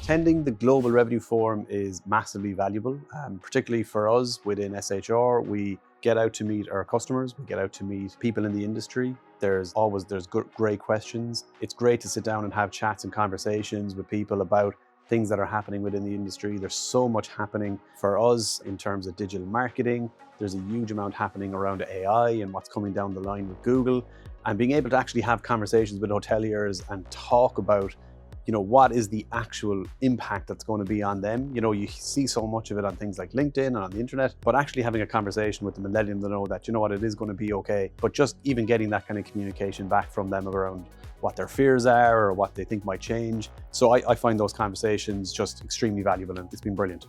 Attending the Global Revenue Forum is massively valuable, particularly for us within SHR. We get out to meet our customers, we get out to meet people in the industry. There's great questions. It's great to sit down and have chats and conversations with people about things that are happening within the industry. There's so much happening for us in terms of digital marketing. There's a huge amount happening around AI and what's coming down the line with Google. And being able to actually have conversations with hoteliers and talk about, what is the actual impact that's going to be on them. You see so much of it on things like LinkedIn and on the internet, but actually having a conversation with them and letting them know that, it is going to be okay. But just even getting that kind of communication back from them around what their fears are or what they think might change. So I find those conversations just extremely valuable, and it's been brilliant.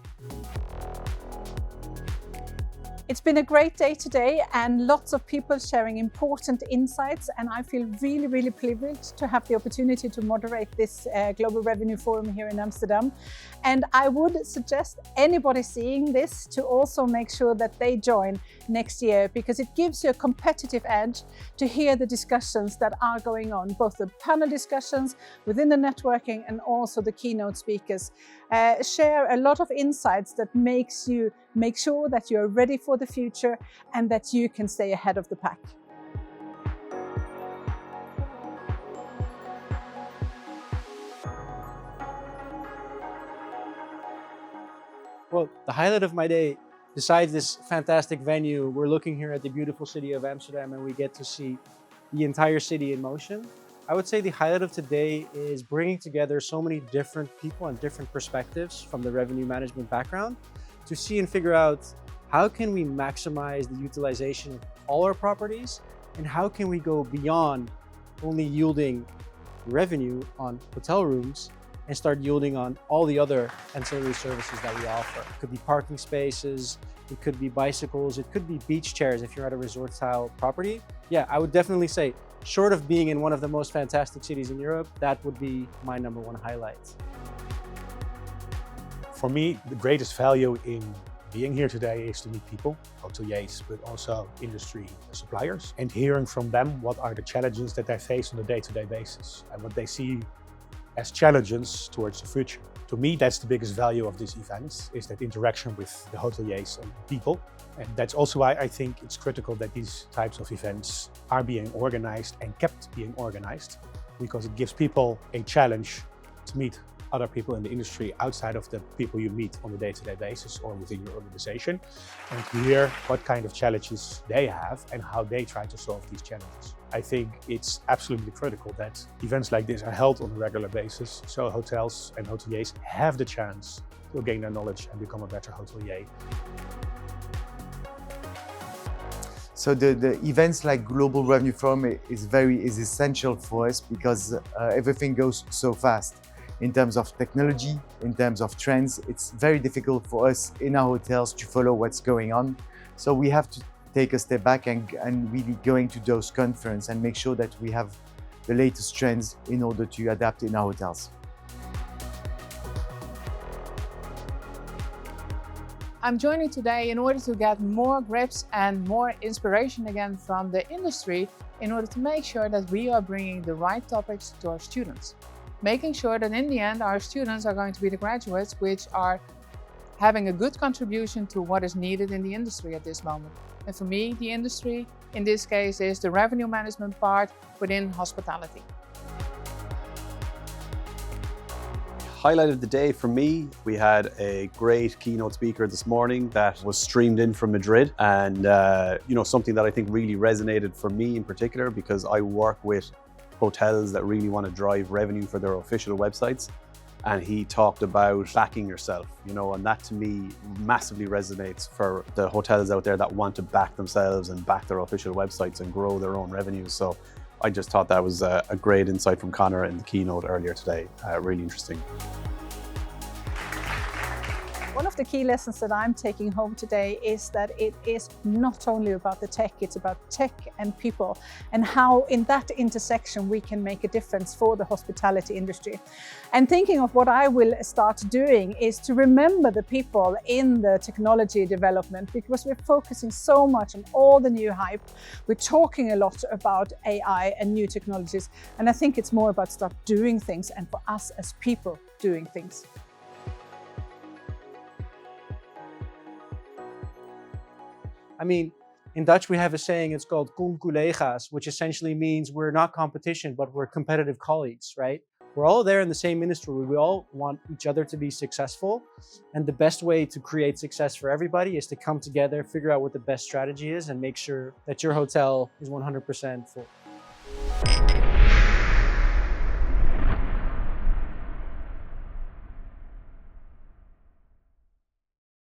It's been a great day today and lots of people sharing important insights, and I feel really, really privileged to have the opportunity to moderate this Global Revenue Forum here in Amsterdam. And I would suggest anybody seeing this to also make sure that they join next year, because it gives you a competitive edge to hear the discussions that are going on, both the panel discussions within the networking and also the keynote speakers. Share a lot of insights that makes you make sure that you're ready for the future and that you can stay ahead of the pack. Well, the highlight of my day, besides this fantastic venue, we're looking here at the beautiful city of Amsterdam and we get to see the entire city in motion. I would say the highlight of today is bringing together so many different people and different perspectives from the revenue management background to see and figure out how can we maximize the utilization of all our properties, and how can we go beyond only yielding revenue on hotel rooms and start yielding on all the other ancillary services that we offer. It could be parking spaces, it could be bicycles, it could be beach chairs if you're at a resort style property. Yeah, I would definitely say, short of being in one of the most fantastic cities in Europe, that would be my #1 highlight. For me, the greatest value in being here today is to meet people, hoteliers, but also industry suppliers, and hearing from them what are the challenges that they face on a day-to-day basis and what they see as challenges towards the future. To me, that's the biggest value of this event, is that interaction with the hoteliers and people. And that's also why I think it's critical that these types of events are being organized and kept being organized, because it gives people a challenge to meet other people in the industry outside of the people you meet on a day-to-day basis or within your organization, and to hear what kind of challenges they have and how they try to solve these challenges. I think it's absolutely critical that events like this are held on a regular basis, so hotels and hoteliers have the chance to gain their knowledge and become a better hotelier. So the events like Global Revenue Forum is essential for us, because everything goes so fast. In terms of technology, in terms of trends, it's very difficult for us in our hotels to follow what's going on. So we have to take a step back and really going to those conferences and make sure that we have the latest trends in order to adapt in our hotels. I'm joining today in order to get more grips and more inspiration again from the industry, in order to make sure that we are bringing the right topics to our students. Making sure that in the end our students are going to be the graduates which are having a good contribution to what is needed in the industry at this moment. And for me, the industry in this case is the revenue management part within hospitality. Highlight of the day for me, we had a great keynote speaker this morning that was streamed in from Madrid, and something that I think really resonated for me in particular, because I work with hotels that really want to drive revenue for their official websites, and he talked about backing yourself, and that to me massively resonates for the hotels out there that want to back themselves and back their official websites and grow their own revenues. So I just thought that was a great insight from Connor in the keynote earlier today. Really interesting. One of the key lessons that I'm taking home today is that it is not only about the tech, it's about tech and people, and how in that intersection we can make a difference for the hospitality industry. And thinking of what I will start doing is to remember the people in the technology development, because we're focusing so much on all the new hype. We're talking a lot about AI and new technologies, and I think it's more about start doing things and for us as people doing things. I mean, in Dutch we have a saying, it's called collega's, which essentially means we're not competition, but we're competitive colleagues, right? We're all there in the same industry. We all want each other to be successful. And the best way to create success for everybody is to come together, figure out what the best strategy is, and make sure that your hotel is 100% full.